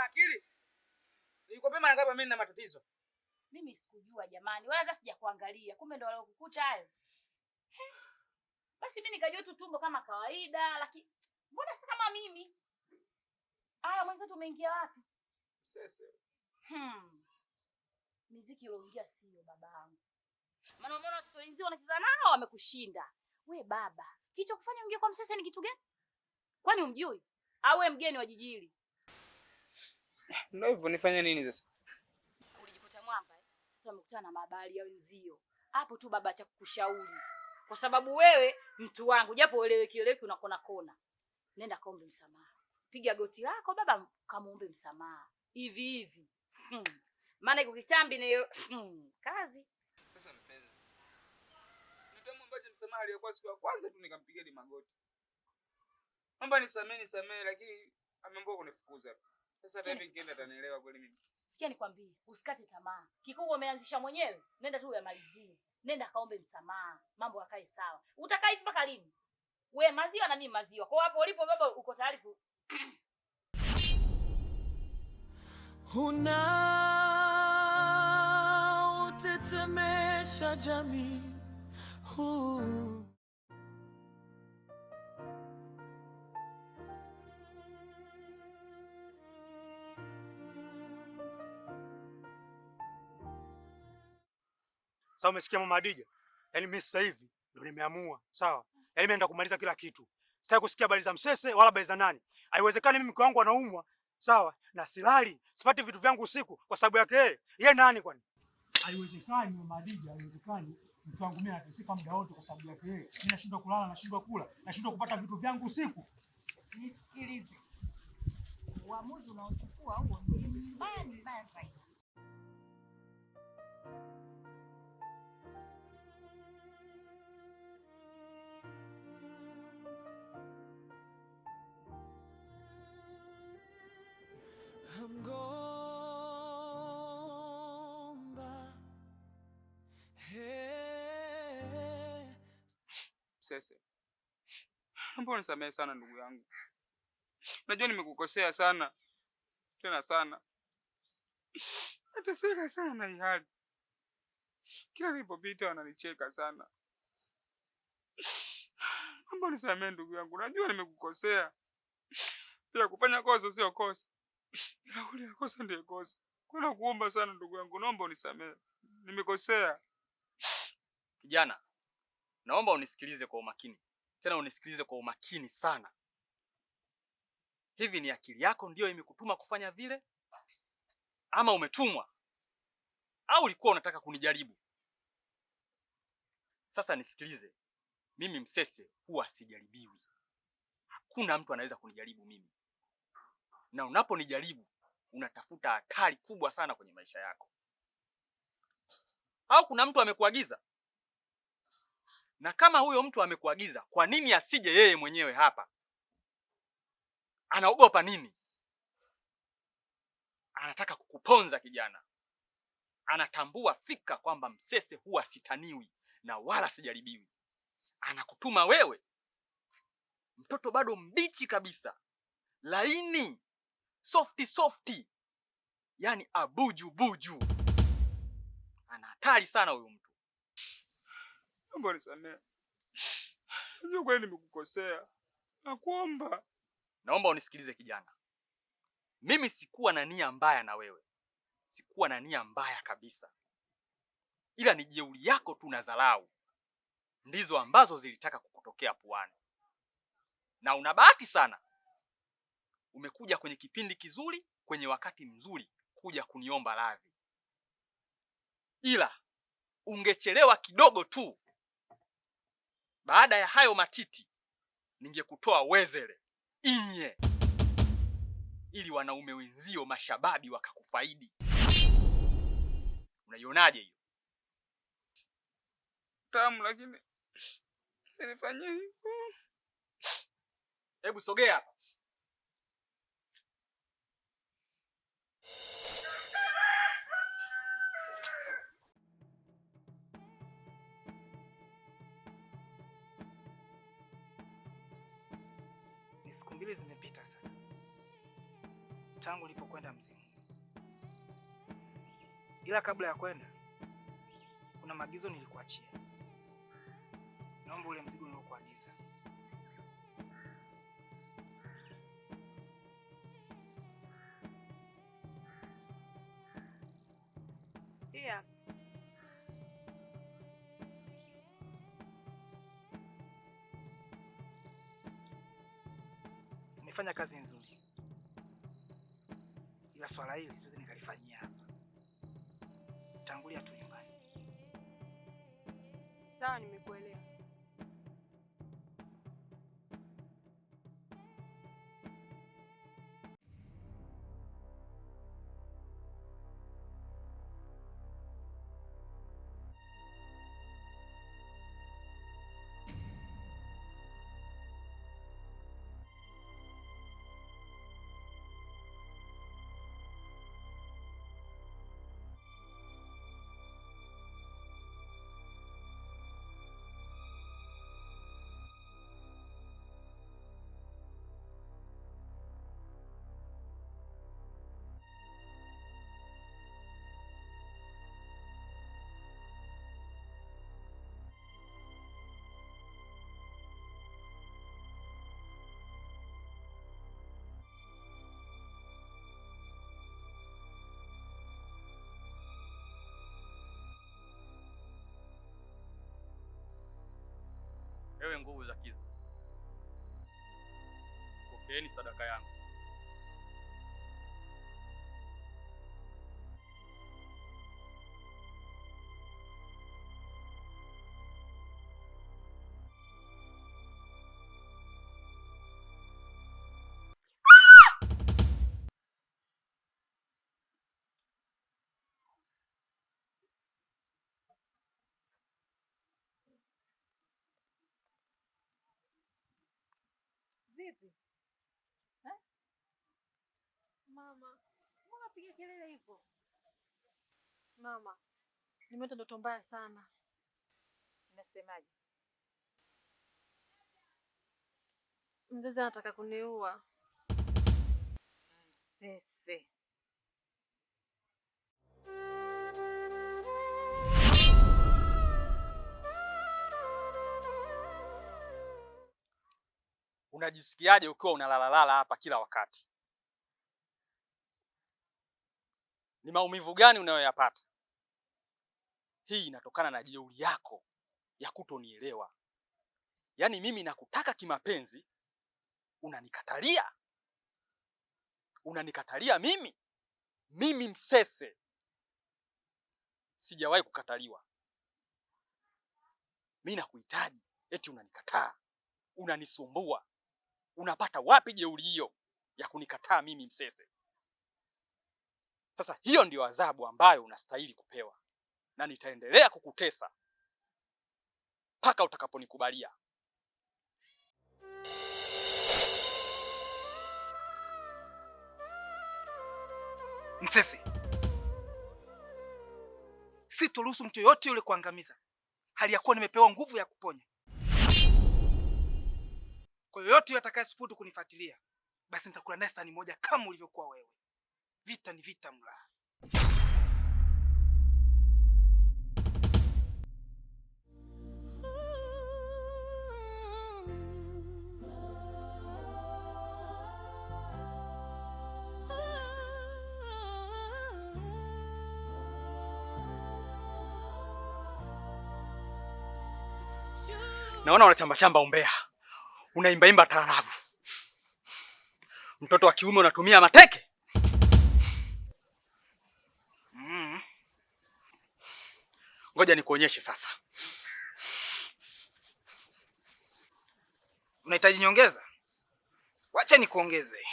akili? Nilikwambia mara ngapi mimi nina matatizo? Mimi sikujua jamani, wala hata sijakuangalia. Kumbe ndo walokukuta hayo. Basi mimi nikajua tu tumbo kama kawaida, lakini mbona si kama mimi? Mwenzetu umeingia wapi? Sasa. Muziki uliongea sio babangu. Maana umeona watoto wenzio wanacheza nao wamekushinda. We baba, kicho kufanya ungie kwa Msese ni kitu gani? Kwani umjui? Au wewe mgeni wa jijili? Ndio hivyo, nifanye nini sasa? Ulijikuta mwamba Sasa umekutana na mabali ya wenzio. Hapo tu baba cha kukushauri. Kwa sababu wewe mtu wangu, japo ueleweki unakona kona. Nenda kaombe msamaha. Piga goti lako baba, kamuombe msamaha. Hivi. Maana iko kitambi ni kazi. Sasa mpenzi, nitamwombaje msamaha aliyokuwa siku ya kwanza tu nikampigia ni magoti. Naomba nisamee lakini ameamua kunifukuza. Sasa hata hivi nikienda atanielewa kweli mimi. Sikia nikwambie, usikate tamaa. Kikubwa umeanzisha mwenyewe, nenda tu uyamalizie. Nenda kaombe msamaha, mambo yakae sawa. Utakaa hivi mpaka lini? Wewe maziwa na mimi maziwa. Kwa hapo ulipo baba uko tayari ku utetemesha jamii. Sawa, umesikia mama Adija? Yaani mimi sasa hivi ndio nimeamua, sawa? Yaani mimi naenda kumaliza kila kitu. Sitaki kusikia habari za Msese wala habari za nani. Haiwezekani mimi mke wangu anaumwa, sawa? Na silali, sipati vitu vyangu usiku kwa sababu yake yeye. Yeye nani kwani? Haiwezekani mama Adija, haiwezekani. Mke wangu mimi anateseka muda wote kwa sababu yake yeye. Mimi nashindwa kulala, nashindwa kula, nashindwa kupata vitu vyangu usiku. Nisikilize. Uamuzi unaochukua huo ni mbaya zaidi. Sasa. Naomba unisamehe sana ndugu yangu. Najua nimekukosea sana. Tena sana. Nateseka sana hii hali. Kila nilipopita wananicheka sana. Naomba unisamehe ndugu yangu. Najua nimekukosea. Pia kufanya kosa sio kosa. Ila ule kosa ndiye kosa. Kuna kuomba sana ndugu yangu. Naomba unisamehe. Nimekosea. Kijana, naomba unisikilize kwa umakini. Tena unisikilize kwa umakini sana. Hivi ni akili yako ndio imekutuma kufanya vile? Ama umetumwa? Au ulikuwa unataka kunijaribu? Sasa nisikilize. Mimi Msese huwa sijaribiwi. Hakuna mtu anaweza kunijaribu mimi. Na unaponijaribu, unatafuta hatari kubwa sana kwenye maisha yako. Au kuna mtu amekuagiza? Na kama huyo mtu amekuagiza, kwa nini asije yeye mwenyewe hapa? Anaogopa nini? Anataka kukuponza kijana. Anatambua fika kwamba Msese huwa sitaniwi na wala sijaribiwi. Anakutuma wewe, mtoto bado mbichi kabisa, laini, softi, yani buju. Ana hatari sana huyo mtu. Naomba unisamehe. Najua kweli nimekukosea. Nakuomba. Naomba unisikilize kijana. Mimi sikuwa na nia mbaya na wewe. Sikuwa na nia mbaya kabisa. Ila ni jeuri yako tu na dharau ndizo ambazo zilitaka kukutokea puani. Na una bahati sana. Umekuja kwenye kipindi kizuri, kwenye wakati mzuri kuja kuniomba radhi. Ila ungechelewa kidogo tu. Baada ya hayo matiti, ningekutoa wezele inye, ili wanaume wenzio mashababi wakakufaidi. Unaionaje hiyo? Tamu lakini nilifanya hivyo. Hebu sogea hapa. Siku 2 zimepita sasa tangu nilipokwenda mzimu. Ila kabla ya kwenda, kuna maagizo nilikuachia. Naomba ule mzigo niliokuagiza. Yeah. Umefanya kazi nzuri, ila swala hili siwezi nikalifanyia hapa. Tangulia tu nyumbani. Sawa, nimekuelewa. Ewe nguvu za kiza, pokeeni sadaka yangu. Vipi? Mama, mbona piga kelele hivyo? Mama, nimeota ndoto mbaya sana. Unasemaje? Mzazi anataka kuniua. Msese. Unajisikiaje ukiwa unalalalala hapa kila wakati? Ni maumivu gani unayoyapata? Hii inatokana na jeuri yako ya kutonielewa. Yaani mimi nakutaka kimapenzi, unanikatalia. Unanikatalia mimi? Mimi Msese sijawahi kukataliwa. Mimi nakuhitaji, eti unanikataa. Unanisumbua. Unapata wapi jeuri hiyo ya kunikataa mimi Msese? Sasa hiyo ndio adhabu ambayo unastahili kupewa, na nitaendelea kukutesa mpaka utakaponikubalia. Msese, sitoruhusu mtu yoyote yule kuangamiza, hali ya kuwa nimepewa nguvu ya kuponya. Kwa yoyote yule atakayesubutu kunifuatilia, basi nitakula naye sahani moja kama ulivyokuwa wewe. Vita ni vita mla. Naona unachamba umbea. Unaimbaimba taarabu. Mtoto wa kiume unatumia mateke? Ngoja nikuonyeshe sasa. Unahitaji nyongeza? Wacha nikuongeze.